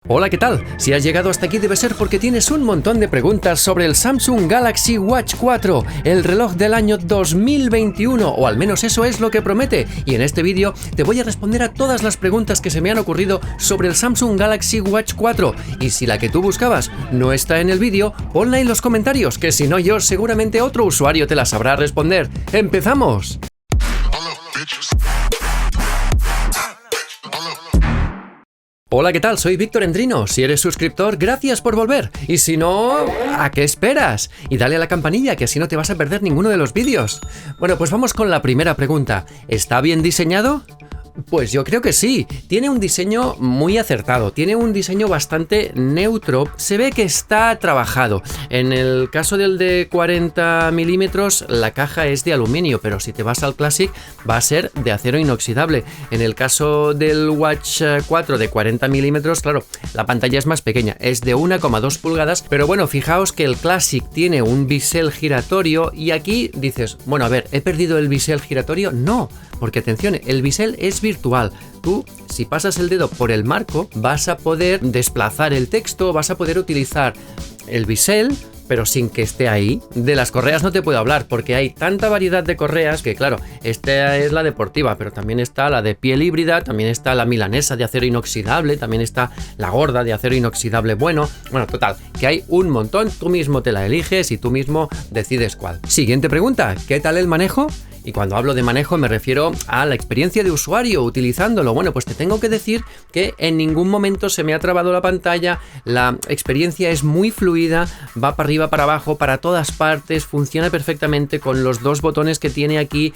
Hola, ¿qué tal? Si has llegado hasta aquí debe ser porque tienes un montón de preguntas sobre el Samsung Galaxy Watch 4, el reloj del año 2021, o al menos eso es lo que promete, y en este vídeo te voy a responder a todas las preguntas que se me han ocurrido sobre el Samsung Galaxy Watch 4, y si la que tú buscabas no está en el vídeo, ponla en los comentarios, que si no yo seguramente otro usuario te la sabrá responder. ¡Empezamos! Hola, ¿qué tal? Soy Víctor Endrino. Si eres suscriptor, gracias por volver. Y si no, ¿a qué esperas? Y dale a la campanilla, que así no te vas a perder ninguno de los vídeos. Bueno, pues vamos con la primera pregunta. ¿Está bien diseñado? Pues yo creo que sí, tiene un diseño muy acertado, tiene un diseño bastante neutro, se ve que está trabajado. En el caso del de 40 milímetros la caja es de aluminio, pero si te vas al Classic va a ser de acero inoxidable. En el caso del Watch 4 de 40 milímetros, claro, la pantalla es más pequeña, es de 1,2 pulgadas, pero bueno, fijaos que el Classic tiene un bisel giratorio y aquí dices, bueno, a ver, ¿he perdido el bisel giratorio? No, porque atención, el bisel es virtual. Tú, si pasas el dedo por el marco, vas a poder desplazar el texto, vas a poder utilizar el bisel, pero sin que esté ahí. De las correas no te puedo hablar, porque hay tanta variedad de correas que, claro, esta es la deportiva, pero también está la de piel híbrida, también está la milanesa de acero inoxidable, también está la gorda de acero inoxidable bueno. Bueno, total, que hay un montón, tú mismo te la eliges y tú mismo decides cuál. Siguiente pregunta, ¿qué tal el manejo? Y cuando hablo de manejo me refiero a la experiencia de usuario utilizándolo. Bueno, pues te tengo que decir que en ningún momento se me ha trabado la pantalla, la experiencia es muy fluida, va para arriba, para abajo, para todas partes, funciona perfectamente con los dos botones que tiene aquí.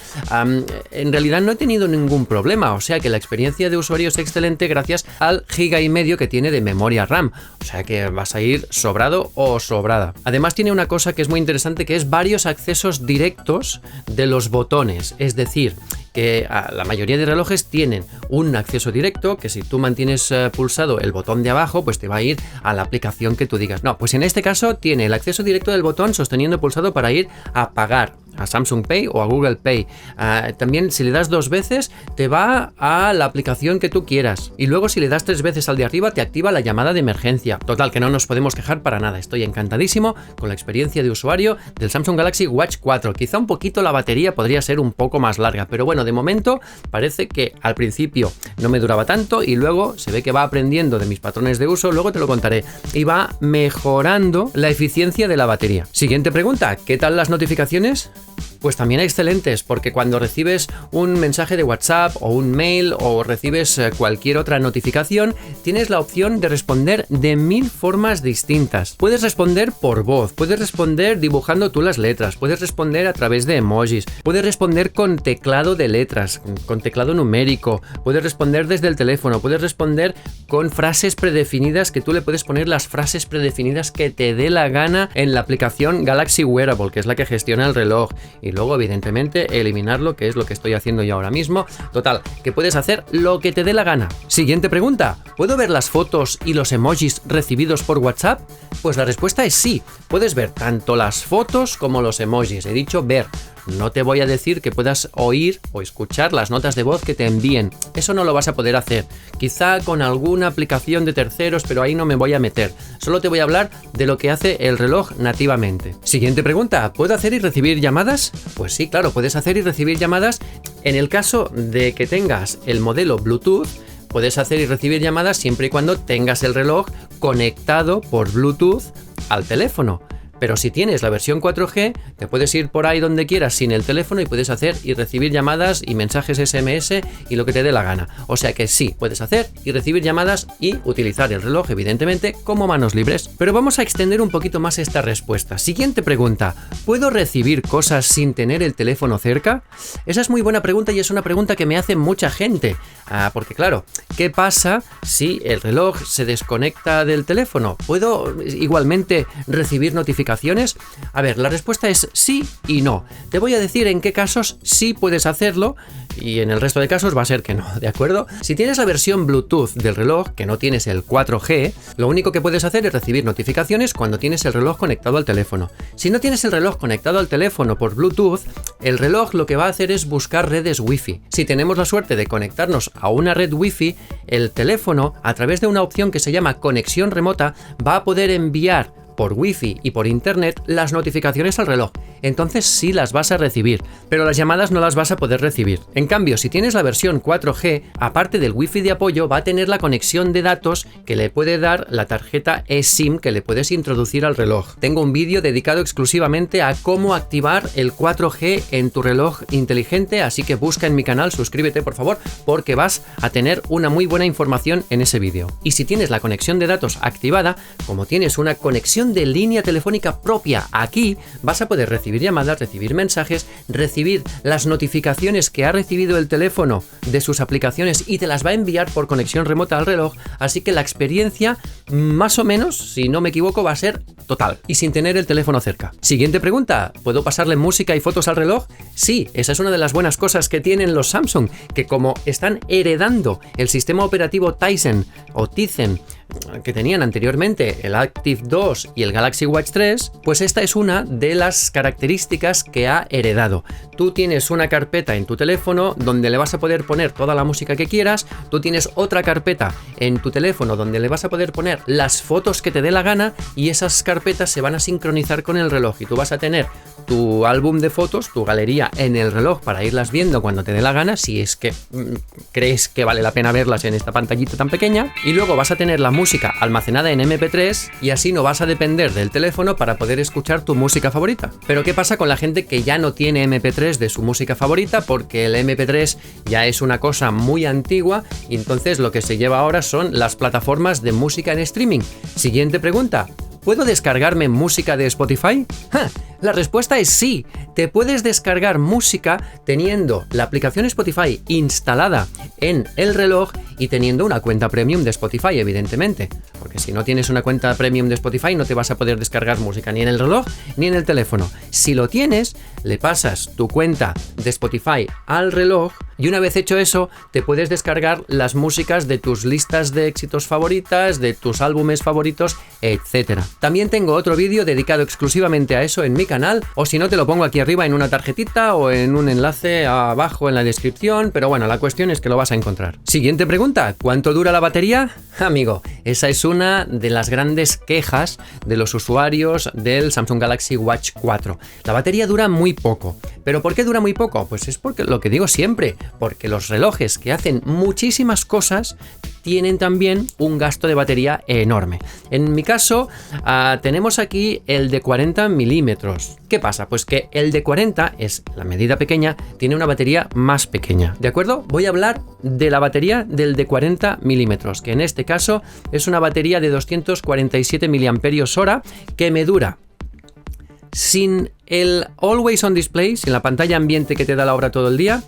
En realidad no he tenido ningún problema, o sea que la experiencia de usuario es excelente gracias al 1,5 GB que tiene de memoria RAM, o sea que vas a ir sobrado o sobrada. Además tiene una cosa que es muy interesante, que es varios accesos directos de los botones. Es decir, que la mayoría de relojes tienen un acceso directo que si tú mantienes pulsado el botón de abajo, pues te va a ir a la aplicación que tú digas. No, pues en este caso tiene el acceso directo del botón sosteniendo pulsado para ir a pagar a Samsung Pay o a Google Pay. También si le das 2 veces te va a la aplicación que tú quieras, y luego si le das 3 veces al de arriba te activa la llamada de emergencia. Total, que no nos podemos quejar para nada. Estoy encantadísimo con la experiencia de usuario del Samsung Galaxy Watch 4. Quizá un poquito la batería podría ser un poco más larga, pero bueno, de momento parece que al principio no me duraba tanto y luego se ve que va aprendiendo de mis patrones de uso, luego te lo contaré, y va mejorando la eficiencia de la batería. Siguiente pregunta, ¿qué tal las notificaciones? Pues también excelentes, porque cuando recibes un mensaje de WhatsApp o un mail o recibes cualquier otra notificación, tienes la opción de responder de 1000 formas distintas. Puedes responder por voz, puedes responder dibujando tú las letras, puedes responder a través de emojis, puedes responder con teclado de letras, con teclado numérico, puedes responder desde el teléfono, puedes responder con frases predefinidas, que tú le puedes poner las frases predefinidas que te dé la gana en la aplicación Galaxy Wearable, que es la que gestiona el reloj. Y luego, evidentemente, eliminarlo, que es lo que estoy haciendo yo ahora mismo. Total, que puedes hacer lo que te dé la gana. Siguiente pregunta, ¿puedo ver las fotos y los emojis recibidos por WhatsApp? Pues la respuesta es sí. Puedes ver tanto las fotos como los emojis. He dicho ver. No te voy a decir que puedas oír o escuchar las notas de voz que te envíen. Eso no lo vas a poder hacer. Quizá con alguna aplicación de terceros, pero ahí no me voy a meter. Solo te voy a hablar de lo que hace el reloj nativamente. Siguiente pregunta, ¿puedo hacer y recibir llamadas? Pues sí, claro, puedes hacer y recibir llamadas. En el caso de que tengas el modelo Bluetooth, puedes hacer y recibir llamadas siempre y cuando tengas el reloj conectado por Bluetooth al teléfono. Pero si tienes la versión 4G, te puedes ir por ahí donde quieras sin el teléfono y puedes hacer y recibir llamadas y mensajes SMS y lo que te dé la gana. O sea que sí, puedes hacer y recibir llamadas y utilizar el reloj, evidentemente, como manos libres. Pero vamos a extender un poquito más esta respuesta. Siguiente pregunta, ¿puedo recibir cosas sin tener el teléfono cerca? Esa es muy buena pregunta y es una pregunta que me hace mucha gente. Porque claro, ¿qué pasa si el reloj se desconecta del teléfono? ¿Puedo igualmente recibir notificaciones notificaciones? A ver, la respuesta es sí y no. Te voy a decir en qué casos sí puedes hacerlo y en el resto de casos va a ser que no, ¿de acuerdo? Si tienes la versión Bluetooth del reloj, que no tienes el 4G, lo único que puedes hacer es recibir notificaciones cuando tienes el reloj conectado al teléfono. Si no tienes el reloj conectado al teléfono por Bluetooth, el reloj lo que va a hacer es buscar redes Wi-Fi. Si tenemos la suerte de conectarnos a una red Wi-Fi, el teléfono, a través de una opción que se llama conexión remota, va a poder enviar por Wi-Fi y por internet las notificaciones al reloj. Entonces sí las vas a recibir, pero las llamadas no las vas a poder recibir. En cambio, si tienes la versión 4G, aparte del Wi-Fi de apoyo, va a tener la conexión de datos que le puede dar la tarjeta eSIM que le puedes introducir al reloj. Tengo un vídeo dedicado exclusivamente a cómo activar el 4G en tu reloj inteligente, así que busca en mi canal, suscríbete por favor, porque vas a tener una muy buena información en ese vídeo. Y si tienes la conexión de datos activada, como tienes una conexión de línea telefónica propia aquí, vas a poder recibir llamadas, recibir mensajes, recibir las notificaciones que ha recibido el teléfono de sus aplicaciones y te las va a enviar por conexión remota al reloj, así que la experiencia, más o menos, si no me equivoco, va a ser total y sin tener el teléfono cerca. Siguiente pregunta, ¿puedo pasarle música y fotos al reloj? Sí, esa es una de las buenas cosas que tienen los Samsung, que como están heredando el sistema operativo Tizen o Tizen que tenían anteriormente el Active 2 y el Galaxy Watch 3, pues esta es una de las características que ha heredado. Tú tienes una carpeta en tu teléfono donde le vas a poder poner toda la música que quieras, tú tienes otra carpeta en tu teléfono donde le vas a poder poner las fotos que te dé la gana y esas carpetas se van a sincronizar con el reloj y tú vas a tener tu álbum de fotos, tu galería en el reloj para irlas viendo cuando te dé la gana, si es que crees que vale la pena verlas en esta pantallita tan pequeña, y luego vas a tener la música almacenada en MP3 y así no vas a depender del teléfono para poder escuchar tu música favorita. Pero ¿qué pasa con la gente que ya no tiene MP3 de su música favorita? Porque el MP3 ya es una cosa muy antigua y entonces lo que se lleva ahora son las plataformas de música en streaming. Siguiente pregunta. ¿Puedo descargarme música de Spotify? ¡Ja! La respuesta es sí. Te puedes descargar música teniendo la aplicación Spotify instalada en el reloj y teniendo una cuenta premium de Spotify, evidentemente. Porque si no tienes una cuenta premium de Spotify no te vas a poder descargar música ni en el reloj ni en el teléfono. Si lo tienes, le pasas tu cuenta de Spotify al reloj y una vez hecho eso, te puedes descargar las músicas de tus listas de éxitos favoritas, de tus álbumes favoritos, etc. También tengo otro vídeo dedicado exclusivamente a eso en mi canal, o si no te lo pongo aquí arriba en una tarjetita o en un enlace abajo en la descripción, pero bueno, la cuestión es que lo vas a encontrar. Siguiente pregunta, ¿cuánto dura la batería? Amigo, esa es una de las grandes quejas de los usuarios del Samsung Galaxy Watch 4. La batería dura muy poco. ¿Pero por qué dura muy poco? Pues es porque lo que digo siempre, porque los relojes que hacen muchísimas cosas tienen también un gasto de batería enorme. En mi caso, tenemos aquí el de 40 milímetros. ¿Qué pasa? Pues que el de 40 es la medida pequeña, tiene una batería más pequeña. ¿De acuerdo? Voy a hablar de la batería del de 40 milímetros, que en este caso es una batería de 247 mAh que me dura sin el Always On Display, sin la pantalla ambiente que te da la hora todo el día,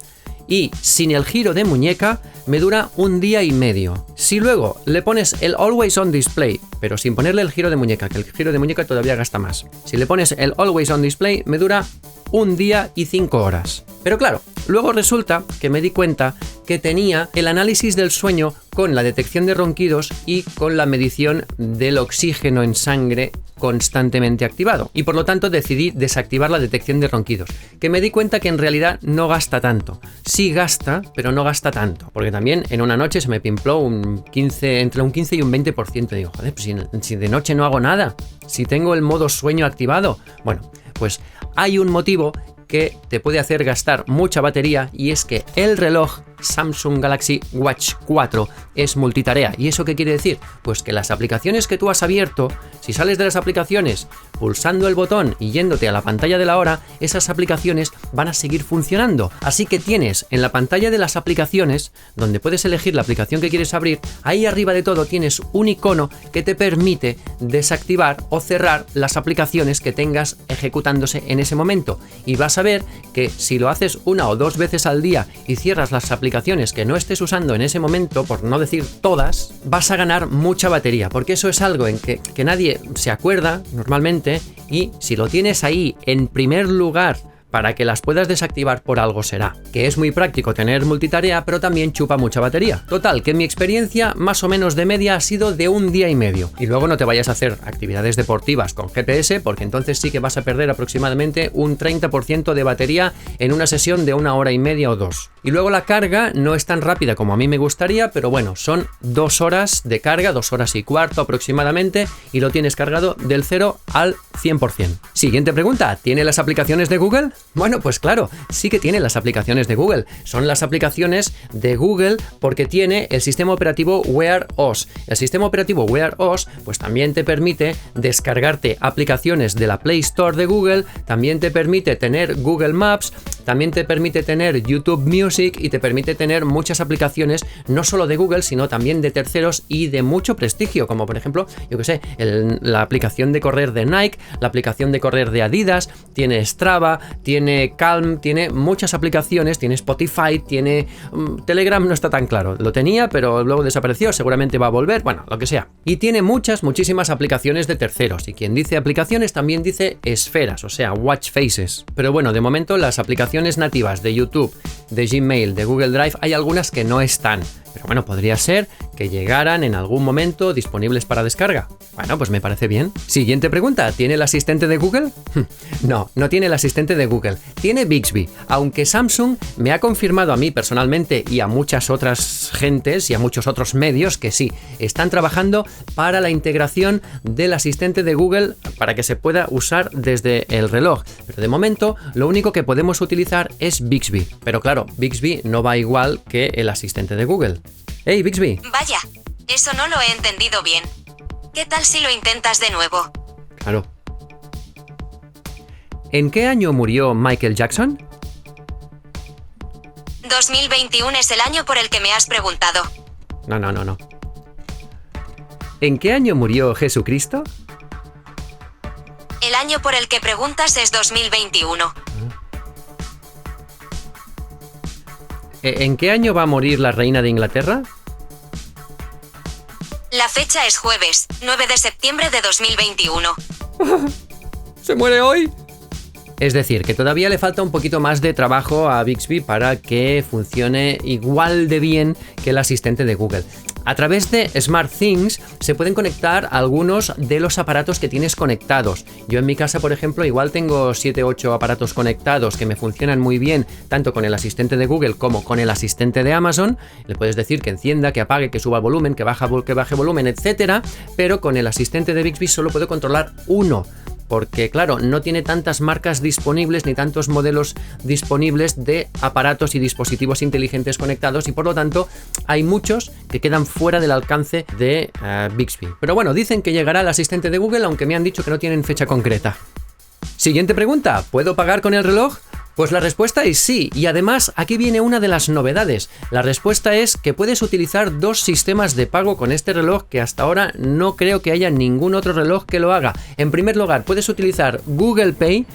y sin el giro de muñeca me dura 1 día y medio. Si luego le pones el Always On Display, pero sin ponerle el giro de muñeca, que el giro de muñeca todavía gasta más, si le pones el Always On Display me dura 1 día y 5 horas. Pero claro, luego resulta que me di cuenta que tenía el análisis del sueño con la detección de ronquidos y con la medición del oxígeno en sangre constantemente activado, y por lo tanto decidí desactivar la detección de ronquidos, que me di cuenta que en realidad no gasta tanto. Sí gasta, pero no gasta tanto, porque también en una noche se me pimpló entre un 15 y un 20%. Digo, joder, pues si de noche no hago nada, si tengo el modo sueño activado. Bueno, pues hay un motivo que te puede hacer gastar mucha batería, y es que el reloj Samsung Galaxy Watch 4 es multitarea. ¿Y eso qué quiere decir? Pues que las aplicaciones que tú has abierto, si sales de las aplicaciones pulsando el botón y yéndote a la pantalla de la hora, esas aplicaciones van a seguir funcionando. Así que tienes en la pantalla de las aplicaciones, donde puedes elegir la aplicación que quieres abrir, ahí arriba de todo tienes un icono que te permite desactivar o cerrar las aplicaciones que tengas ejecutándose en ese momento. Y vas a ver que si lo haces 1 o 2 veces al día y cierras las aplicaciones que no estés usando en ese momento, por no decir todas, vas a ganar mucha batería, porque eso es algo en que nadie se acuerda normalmente aproximadamente, y si lo tienes ahí en primer lugar para que las puedas desactivar por algo será, que es muy práctico tener multitarea, pero también chupa mucha batería. Total, que en mi experiencia más o menos de media ha sido de 1 día y medio. Y luego no te vayas a hacer actividades deportivas con GPS, porque entonces sí que vas a perder aproximadamente un 30% de batería en una sesión de 1 hora y media o 2. Y luego la carga no es tan rápida como a mí me gustaría, pero bueno, son 2 horas de carga, 2 horas y cuarto aproximadamente, y lo tienes cargado del 0 al 100%. Siguiente pregunta, ¿tiene las aplicaciones de Google? Bueno, pues claro, sí que tiene las aplicaciones de Google. Son las aplicaciones de Google porque tiene el sistema operativo Wear OS. El sistema operativo Wear OS pues también te permite descargarte aplicaciones de la Play Store de Google, también te permite tener Google Maps, también te permite tener YouTube Music y te permite tener muchas aplicaciones no solo de Google, sino también de terceros y de mucho prestigio, como por ejemplo, yo que sé, la aplicación de correr de Nike, la aplicación de correr de Adidas, tiene Strava, tiene Calm, tiene muchas aplicaciones, tiene Spotify, tiene Telegram, no está tan claro, lo tenía pero luego desapareció, seguramente va a volver, bueno, lo que sea. Y tiene muchísimas aplicaciones de terceros, y quien dice aplicaciones también dice esferas, o sea, watch faces. Pero bueno, de momento las aplicaciones nativas de YouTube, de Gmail, de Google Drive, hay algunas que no están. Pero bueno, podría ser que llegaran en algún momento disponibles para descarga. Bueno, pues me parece bien. Siguiente pregunta, ¿tiene el asistente de Google? No, no tiene el asistente de Google. Tiene Bixby, aunque Samsung me ha confirmado a mí personalmente y a muchas otras gentes y a muchos otros medios que sí, están trabajando para la integración del asistente de Google para que se pueda usar desde el reloj. Pero de momento, lo único que podemos utilizar es Bixby. Pero claro, Bixby no va igual que el asistente de Google. ¡Hey, Bixby! Vaya, eso no lo he entendido bien. ¿Qué tal si lo intentas de nuevo? Claro. ¿En qué año murió Michael Jackson? 2021 es el año por el que me has preguntado. No. ¿En qué año murió Jesucristo? El año por el que preguntas es 2021. ¿En qué año va a morir la reina de Inglaterra? La fecha es jueves, 9 de septiembre de 2021. ¿Se muere hoy? Es decir, que todavía le falta un poquito más de trabajo a Bixby para que funcione igual de bien que el asistente de Google. A través de SmartThings se pueden conectar algunos de los aparatos que tienes conectados. Yo en mi casa, por ejemplo, igual tengo 7 u 8 aparatos conectados que me funcionan muy bien, tanto con el asistente de Google como con el asistente de Amazon. Le puedes decir que encienda, que apague, que suba volumen, que baje volumen, etcétera. Pero con el asistente de Bixby solo puedo controlar uno. Porque claro, no tiene tantas marcas disponibles ni tantos modelos disponibles de aparatos y dispositivos inteligentes conectados, y por lo tanto hay muchos que quedan fuera del alcance de Bixby. Pero bueno, dicen que llegará el asistente de Google, aunque me han dicho que no tienen fecha concreta. Siguiente pregunta, ¿puedo pagar con el reloj? Pues la respuesta es sí, y además aquí viene una de las novedades. La respuesta es que puedes utilizar 2 sistemas de pago con este reloj, que hasta ahora no creo que haya ningún otro reloj que lo haga. En primer lugar, puedes utilizar Google Pay,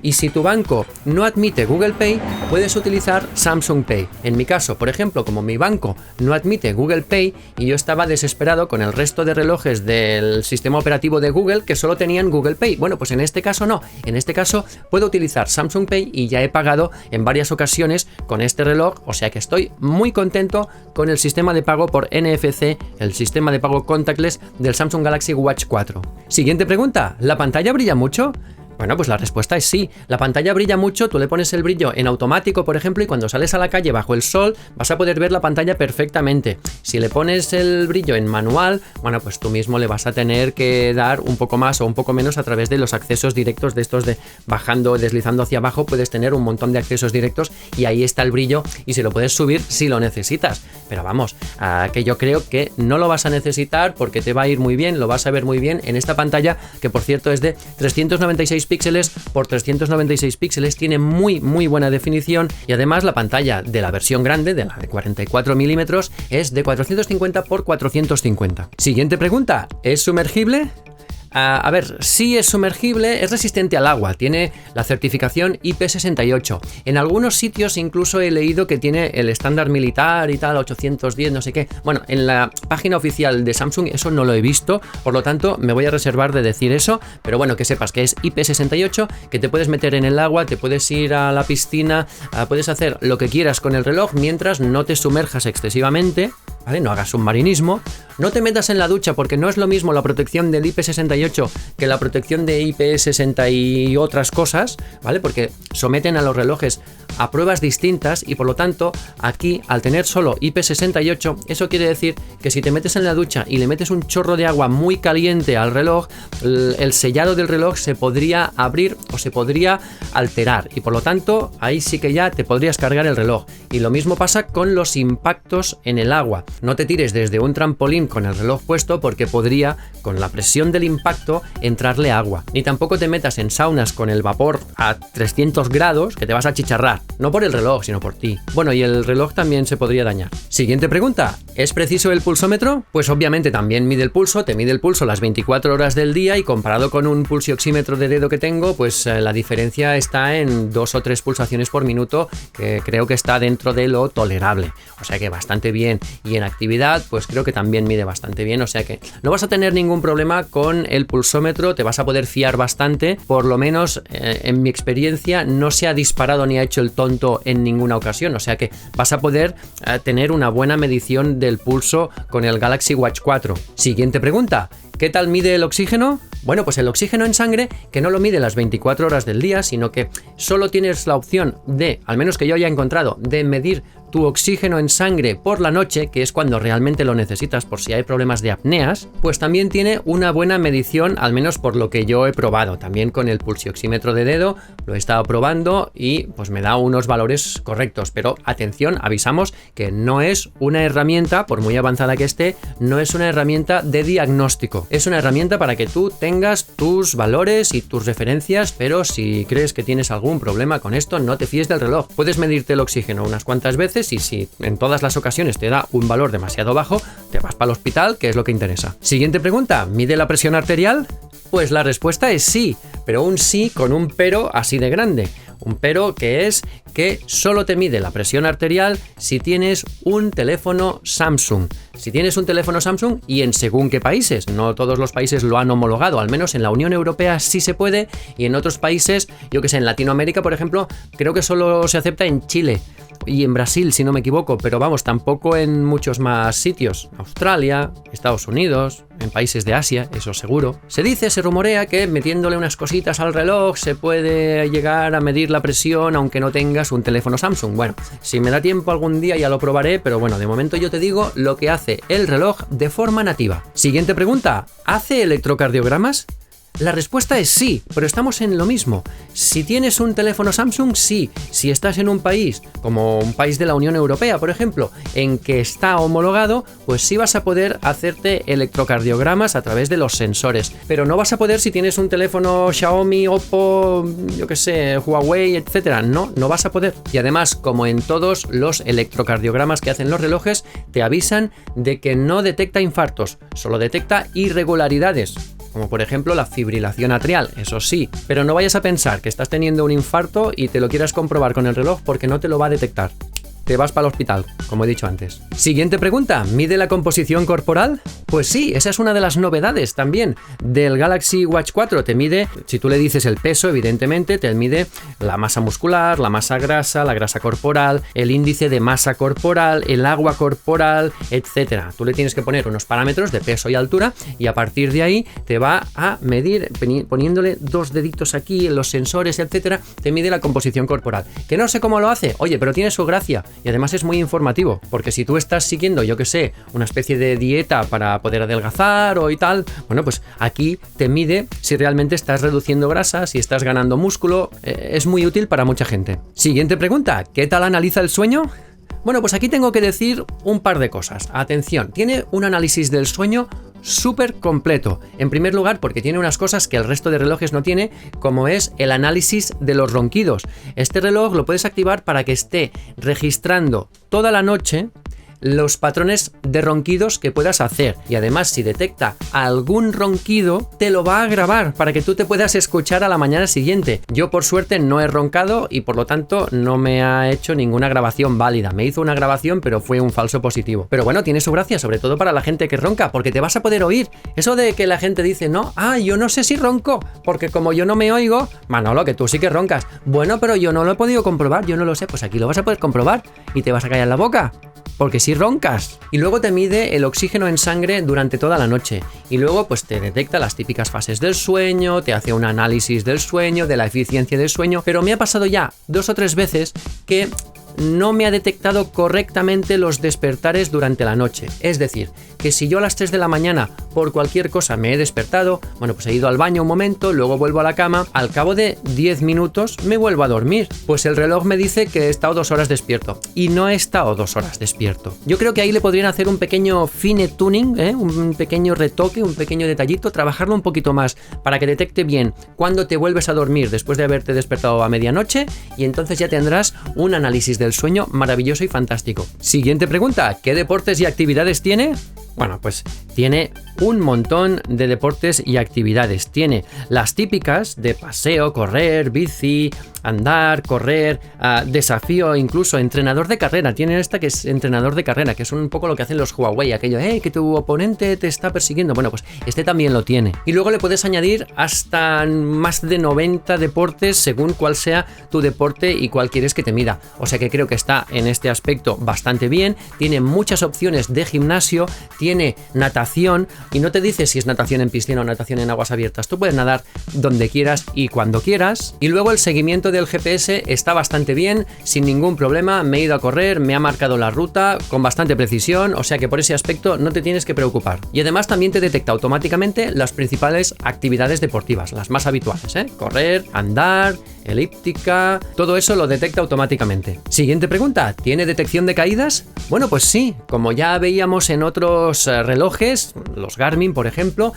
y si tu banco no admite Google Pay, puedes utilizar Samsung Pay. En mi caso, por ejemplo, como mi banco no admite Google Pay y yo estaba desesperado con el resto de relojes del sistema operativo de Google que solo tenían Google Pay. Bueno, pues en este caso no. En este caso puedo utilizar Samsung Pay y ya he pagado en varias ocasiones con este reloj, o sea que estoy muy contento con el sistema de pago por NFC, el sistema de pago contactless del Samsung Galaxy Watch 4. Siguiente pregunta, ¿la pantalla brilla mucho? Bueno, pues la respuesta es sí. La pantalla brilla mucho, tú le pones el brillo en automático, por ejemplo, y cuando sales a la calle bajo el sol vas a poder ver la pantalla perfectamente. Si le pones el brillo en manual, bueno, pues tú mismo le vas a tener que dar un poco más o un poco menos a través de los accesos directos de estos de bajando, deslizando hacia abajo, puedes tener un montón de accesos directos y ahí está el brillo y se lo puedes subir si lo necesitas. Pero vamos, que yo creo que no lo vas a necesitar porque te va a ir muy bien, lo vas a ver muy bien en esta pantalla, que por cierto es de 396 píxeles por 396 píxeles, tiene muy buena definición, y además la pantalla de la versión grande, de la de 44 milímetros, es de 450 por 450. Siguiente pregunta, ¿es sumergible? A ver, sí es sumergible, es resistente al agua, tiene la certificación IP68. En algunos sitios incluso he leído que tiene el estándar militar y tal, 810, no sé qué. Bueno, en la página oficial de Samsung eso no lo he visto, por lo tanto me voy a reservar de decir eso, pero bueno, que sepas que es IP68, que te puedes meter en el agua, te puedes ir a la piscina, puedes hacer lo que quieras con el reloj mientras no te sumerjas excesivamente, ¿vale? No hagas submarinismo, no te metas en la ducha porque no es lo mismo la protección del IP68 que la protección de IP60 y otras cosas, ¿vale? Porque someten a los relojes a pruebas distintas y por lo tanto aquí al tener solo IP68 eso quiere decir que si te metes en la ducha y le metes un chorro de agua muy caliente al reloj, el sellado del reloj se podría abrir o se podría alterar y por lo tanto ahí sí que ya te podrías cargar el reloj. Y lo mismo pasa con los impactos en el agua. No te tires desde un trampolín con el reloj puesto porque podría, con la presión del impacto, entrarle agua. Ni tampoco te metas en saunas con el vapor a 300 grados que te vas a chicharrar. No por el reloj, sino por ti. Bueno, y el reloj también se podría dañar. Siguiente pregunta. ¿Es preciso el pulsómetro? Pues obviamente también mide el pulso, te mide el pulso las 24 horas del día y comparado con un pulsioxímetro de dedo que tengo, pues la diferencia está en 2 o 3 pulsaciones por minuto, que creo que está dentro de lo tolerable. O sea que bastante bien. Y en actividad, pues creo que también mide bastante bien. O sea que no vas a tener ningún problema con el pulsómetro, te vas a poder fiar bastante. Por lo menos en mi experiencia no se ha disparado ni ha hecho el tonto en ninguna ocasión. O sea que vas a poder tener una buena medición del pulso con el Galaxy Watch 4. Siguiente pregunta. ¿Qué tal mide el oxígeno? Bueno, pues el oxígeno en sangre, que no lo mide las 24 horas del día, sino que solo tienes la opción de, al menos que yo haya encontrado, de medir tu oxígeno en sangre por la noche, que es cuando realmente lo necesitas por si hay problemas de apneas, pues también tiene una buena medición, al menos por lo que yo he probado. También con el pulsioxímetro de dedo lo he estado probando y pues me da unos valores correctos. Pero atención, avisamos que no es una herramienta, por muy avanzada que esté, no es una herramienta de diagnóstico. Es una herramienta para que tú tengas tus valores y tus referencias, pero si crees que tienes algún problema con esto, no te fíes del reloj. Puedes medirte el oxígeno unas cuantas veces y si en todas las ocasiones te da un valor demasiado bajo, te vas para el hospital, que es lo que interesa. Siguiente pregunta, ¿mide la presión arterial? Pues la respuesta es sí, pero un sí con un pero así de grande. Un pero que es que solo te mide la presión arterial si tienes un teléfono Samsung. Si tienes un teléfono Samsung y en según qué países, no todos los países lo han homologado, al menos en la Unión Europea sí se puede y en otros países, yo que sé, en Latinoamérica por ejemplo, creo que solo se acepta en Chile y en Brasil si no me equivoco, pero vamos, tampoco en muchos más sitios. Australia, Estados Unidos, en países de Asia, eso seguro. Se rumorea que metiéndole unas cositas al reloj se puede llegar a medir la presión aunque no tengas un teléfono Samsung. Bueno, si me da tiempo algún día ya lo probaré, pero bueno, de momento yo te digo lo que hace el reloj de forma nativa. Siguiente pregunta, ¿hace electrocardiogramas? La respuesta es sí, pero estamos en lo mismo. Si tienes un teléfono Samsung, sí. Si estás en un país, como un país de la Unión Europea, por ejemplo, en que está homologado, pues sí vas a poder hacerte electrocardiogramas a través de los sensores. Pero no vas a poder si tienes un teléfono Xiaomi, Oppo, yo que sé, Huawei, etcétera. No vas a poder. Y además, como en todos los electrocardiogramas que hacen los relojes, te avisan de que no detecta infartos, solo detecta irregularidades, como por ejemplo la fibrilación atrial, eso sí, pero no vayas a pensar que estás teniendo un infarto y te lo quieras comprobar con el reloj porque no te lo va a detectar. Te vas para el hospital, como he dicho antes. Siguiente pregunta, ¿mide la composición corporal? Pues sí, esa es una de las novedades también del Galaxy Watch 4. Te mide, si tú le dices el peso, evidentemente, te mide la masa muscular, la masa grasa, la grasa corporal, el índice de masa corporal, el agua corporal, etc. Tú le tienes que poner unos parámetros de peso y altura y a partir de ahí te va a medir, poniéndole 2 deditos aquí en los sensores, etc. Te mide la composición corporal. Que no sé cómo lo hace, oye, pero tiene su gracia. Y además es muy informativo, porque si tú estás siguiendo, yo que sé, una especie de dieta para poder adelgazar o y tal, bueno, pues aquí te mide si realmente estás reduciendo grasa, si estás ganando músculo, es muy útil para mucha gente. Siguiente pregunta, ¿qué tal analiza el sueño? Bueno, pues aquí tengo que decir un par de cosas. Atención, tiene un análisis del sueño súper completo. En primer lugar, porque tiene unas cosas que el resto de relojes no tiene, como es el análisis de los ronquidos. Este reloj lo puedes activar para que esté registrando toda la noche los patrones de ronquidos que puedas hacer. Y además, si detecta algún ronquido, te lo va a grabar para que tú te puedas escuchar a la mañana siguiente. Yo, por suerte, no he roncado y por lo tanto no me ha hecho ninguna grabación válida. Me hizo una grabación, pero fue un falso positivo. Pero bueno, tiene su gracia, sobre todo para la gente que ronca, porque te vas a poder oír. Eso de que la gente dice, no, yo no sé si ronco, porque como yo no me oigo, Manolo, que tú sí que roncas. Bueno, pero yo no lo he podido comprobar, yo no lo sé. Pues aquí lo vas a poder comprobar y te vas a callar la boca, porque sí roncas. Y luego te mide el oxígeno en sangre durante toda la noche. Y luego pues te detecta las típicas fases del sueño, te hace un análisis del sueño, de la eficiencia del sueño. Pero me ha pasado ya 2 o 3 veces que no me ha detectado correctamente los despertares durante la noche. Es decir, que si yo a las 3 de la mañana por cualquier cosa me he despertado, bueno, pues he ido al baño un momento, luego vuelvo a la cama, al cabo de 10 minutos me vuelvo a dormir. Pues el reloj me dice que he estado 2 horas despierto y no he estado 2 horas despierto. Yo creo que ahí le podrían hacer un pequeño fine tuning, un pequeño retoque, un pequeño detallito, trabajarlo un poquito más para que detecte bien cuándo te vuelves a dormir después de haberte despertado a medianoche, y entonces ya tendrás un análisis del sueño maravilloso y fantástico. Siguiente pregunta, ¿qué deportes y actividades tiene? Bueno, pues tiene un montón de deportes y actividades. Tiene las típicas de paseo, correr, bici, andar, correr, desafío, incluso entrenador de carrera. Tiene esta que es entrenador de carrera, que es un poco lo que hacen los Huawei, aquello, que tu oponente te está persiguiendo. Bueno, pues este también lo tiene. Y luego le puedes añadir hasta más de 90 deportes según cuál sea tu deporte y cuál quieres que te mida. O sea que creo que está en este aspecto bastante bien. Tiene muchas opciones de gimnasio, tiene natación, y no te dice si es natación en piscina o natación en aguas abiertas. Tú puedes nadar donde quieras y cuando quieras. Y luego el seguimiento del GPS está bastante bien, sin ningún problema. Me he ido a correr, me ha marcado la ruta con bastante precisión, o sea que por ese aspecto no te tienes que preocupar. Y además también te detecta automáticamente las principales actividades deportivas, las más habituales, correr, andar, elíptica, todo eso lo detecta automáticamente. Siguiente pregunta, ¿tiene detección de caídas? Bueno, pues sí, como ya veíamos en otros relojes, los Garmin por ejemplo,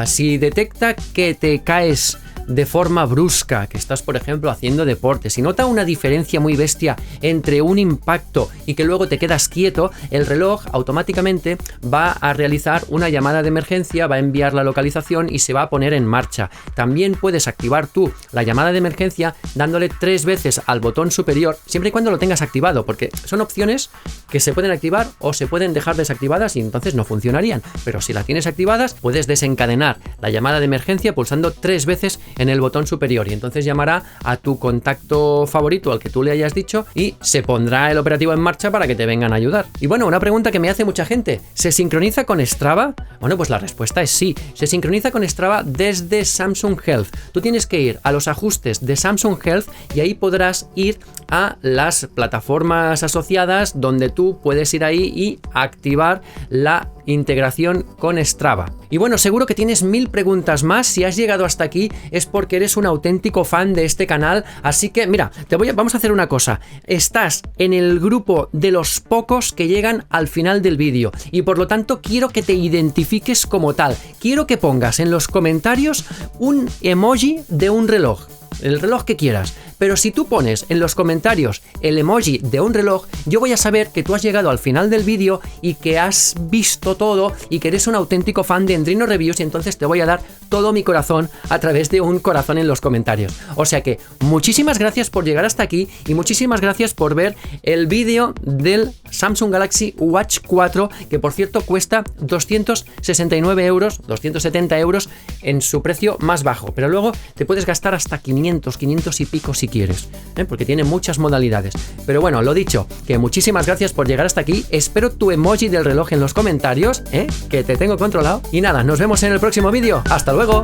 si detecta que te caes de forma brusca, que estás por ejemplo haciendo deporte, si nota una diferencia muy bestia entre un impacto y que luego te quedas quieto, el reloj automáticamente va a realizar una llamada de emergencia, va a enviar la localización y se va a poner en marcha. También puedes activar tú la llamada de emergencia dándole 3 veces al botón superior, siempre y cuando lo tengas activado, porque son opciones que se pueden activar o se pueden dejar desactivadas y entonces no funcionarían, pero si la tienes activadas puedes desencadenar la llamada de emergencia pulsando 3 veces en el botón superior y entonces llamará a tu contacto favorito al que tú le hayas dicho y se pondrá el operativo en marcha para que te vengan a ayudar. Y bueno, una pregunta que me hace mucha gente, ¿se sincroniza con Strava? Bueno, pues la respuesta es sí, se sincroniza con Strava desde Samsung Health. Tú tienes que ir a los ajustes de Samsung Health y ahí podrás ir a las plataformas asociadas donde tú puedes ir ahí y activar la integración con Strava. Y bueno, seguro que tienes 1000 preguntas más. Si has llegado hasta aquí es porque eres un auténtico fan de este canal, así que mira, vamos a hacer una cosa. Estás en el grupo de los pocos que llegan al final del vídeo y por lo tanto quiero que te identifiques como tal. Quiero que pongas en los comentarios un emoji de un reloj, el reloj que quieras. Pero si tú pones en los comentarios el emoji de un reloj, yo voy a saber que tú has llegado al final del vídeo y que has visto todo y que eres un auténtico fan de Endrino Reviews, y entonces te voy a dar todo mi corazón a través de un corazón en los comentarios. O sea que muchísimas gracias por llegar hasta aquí y muchísimas gracias por ver el vídeo del Samsung Galaxy Watch 4, que por cierto cuesta 269 euros, 270 euros en su precio más bajo, pero luego te puedes gastar hasta 500 y pico si quieres, porque tiene muchas modalidades. Pero bueno, lo dicho, que muchísimas gracias por llegar hasta aquí. Espero tu emoji del reloj en los comentarios, que te tengo controlado. Y nada, nos vemos en el próximo vídeo. ¡Hasta luego!